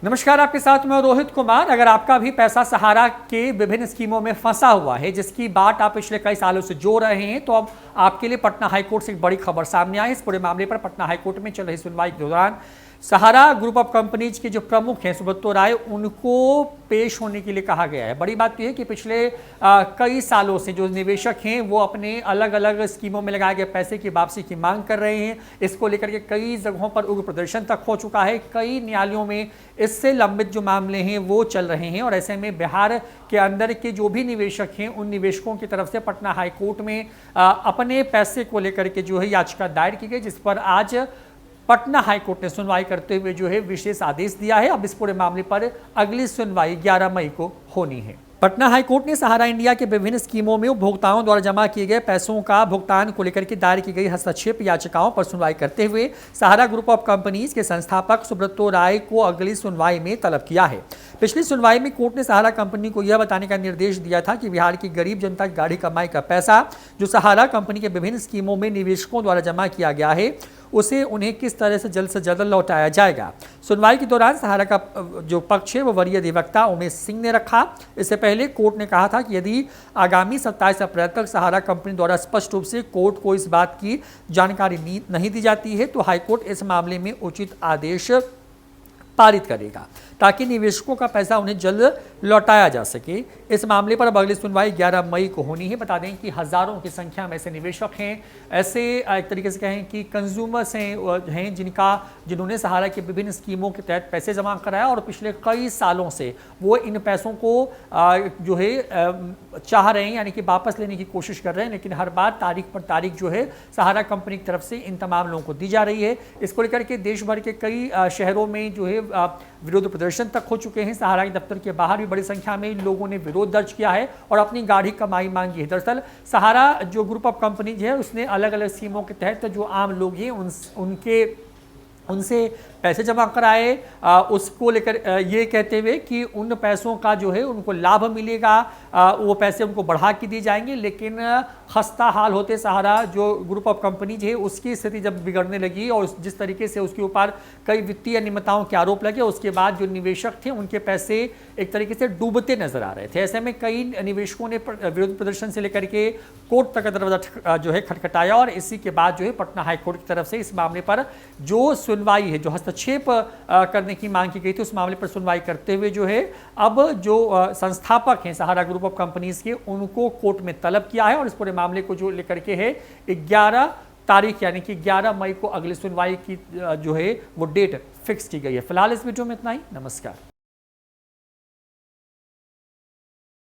नमस्कार, आपके साथ मैं रोहित कुमार। अगर आपका भी पैसा सहारा के विभिन्न स्कीमों में फंसा हुआ है, जिसकी बात आप पिछले कई सालों से जो रहे हैं, तो अब आपके लिए पटना हाईकोर्ट से एक बड़ी खबर सामने आई। इस पूरे मामले पर पटना हाईकोर्ट में चल रही सुनवाई के दौरान सहारा ग्रुप ऑफ कंपनीज के जो प्रमुख हैं सुब्रतो राय, उनको पेश होने के लिए कहा गया है। बड़ी बात यह है कि पिछले कई सालों से जो निवेशक हैं वो अपने अलग अलग स्कीमों में लगाए गए पैसे की वापसी की मांग कर रहे हैं। इसको लेकर के कई जगहों पर उग्र प्रदर्शन तक हो चुका है। कई न्यायालयों में इससे लंबित जो मामले हैं वो चल रहे हैं और ऐसे में बिहार के अंदर के जो भी निवेशक हैं, उन निवेशकों की तरफ से पटना हाईकोर्ट में अपने पैसे को लेकर के जो है याचिका दायर की गई, जिस पर आज पटना हाईकोर्ट ने सुनवाई करते हुए जो है विशेष आदेश दिया है। अब इस पूरे मामले पर अगली सुनवाई 11 मई को होनी है। पटना हाईकोर्ट ने सहारा इंडिया के विभिन्न स्कीमों में उपभोक्ताओं द्वारा जमा किए गए पैसों का भुगतान को लेकर के दायर की गई हस्तक्षेप याचिकाओं पर सुनवाई करते हुए सहारा ग्रुप ऑफ कंपनीज के संस्थापक सुब्रतो राय को अगली सुनवाई में तलब किया है। पिछली सुनवाई में कोर्ट ने सहारा कंपनी को यह बताने का निर्देश दिया था कि बिहार की गरीब जनता की गाढ़ी कमाई का पैसा जो सहारा कंपनी के विभिन्न स्कीमों में निवेशकों द्वारा जमा किया गया है, उसे उन्हें किस तरह से जल्द लौटाया जाएगा। सुनवाई के दौरान सहारा का जो पक्ष है वो वरीय अधिवक्ता उमेश सिंह ने रखा। इससे पहले कोर्ट ने कहा था कि यदि आगामी 27 अप्रैल तक सहारा कंपनी द्वारा स्पष्ट रूप से कोर्ट को इस बात की जानकारी नहीं दी जाती है तो हाईकोर्ट इस मामले में उचित आदेश पारित करेगा ताकि निवेशकों का पैसा उन्हें जल्द लौटाया जा सके। इस मामले पर अब अगली सुनवाई 11 मई को होनी है। बता दें कि हजारों की संख्या में ऐसे निवेशक हैं, ऐसे एक तरीके से कहें कि कंज्यूमर्स हैं जिन्होंने सहारा की विभिन्न स्कीमों के तहत पैसे जमा कराया और पिछले कई सालों से वो इन पैसों को जो है चाह रहे हैं, यानी कि वापस लेने की कोशिश कर रहे हैं, लेकिन हर बार तारीख पर तारीख जो है सहारा कंपनी की तरफ से इन तमाम लोगों को दी जा रही है। इसको लेकर के देश भर के कई शहरों में जो है विरोध प्रदर्शन तक हो चुके हैं। सहारा के दफ्तर के बाहर भी बड़ी संख्या में लोगों ने विरोध दर्ज किया है और अपनी गाढ़ी कमाई मांगी है। दरअसल सहारा जो ग्रुप ऑफ कंपनीज है उसने अलग अलग स्कीमों के तहत जो आम लोग हैं उनसे पैसे जमा कराए, उसको लेकर ये कहते हुए कि उन पैसों का जो है उनको लाभ मिलेगा, वो पैसे उनको बढ़ा के दिए जाएंगे। लेकिन खस्ता हाल होते सहारा जो ग्रुप ऑफ कंपनीज है उसकी स्थिति जब बिगड़ने लगी और जिस तरीके से उसके ऊपर कई वित्तीय अनियमितताओं के आरोप लगे, उसके बाद जो निवेशक थे उनके पैसे एक तरीके से डूबते नजर आ रहे थे। ऐसे में कई निवेशकों ने विरोध प्रदर्शन से लेकर के कोर्ट तक दरवाजा जो है खटखटाया और इसी के बाद जो है पटना हाईकोर्ट की तरफ से इस मामले पर जो सुनवाई है, जो हस्तक्षेप करने की मांग की गई थी, उस मामले पर सुनवाई करते हुए जो है अब जो संस्थापक हैं सहारा ग्रुप ऑफ कंपनीज के, उनको कोर्ट में तलब किया है और इस पूरे मामले को जो लेकर के है 11 तारीख यानी कि 11 मई को अगली सुनवाई की जो है वो डेट फिक्स की गई है। फिलहाल इस वीडियो में इतना ही। नमस्कार।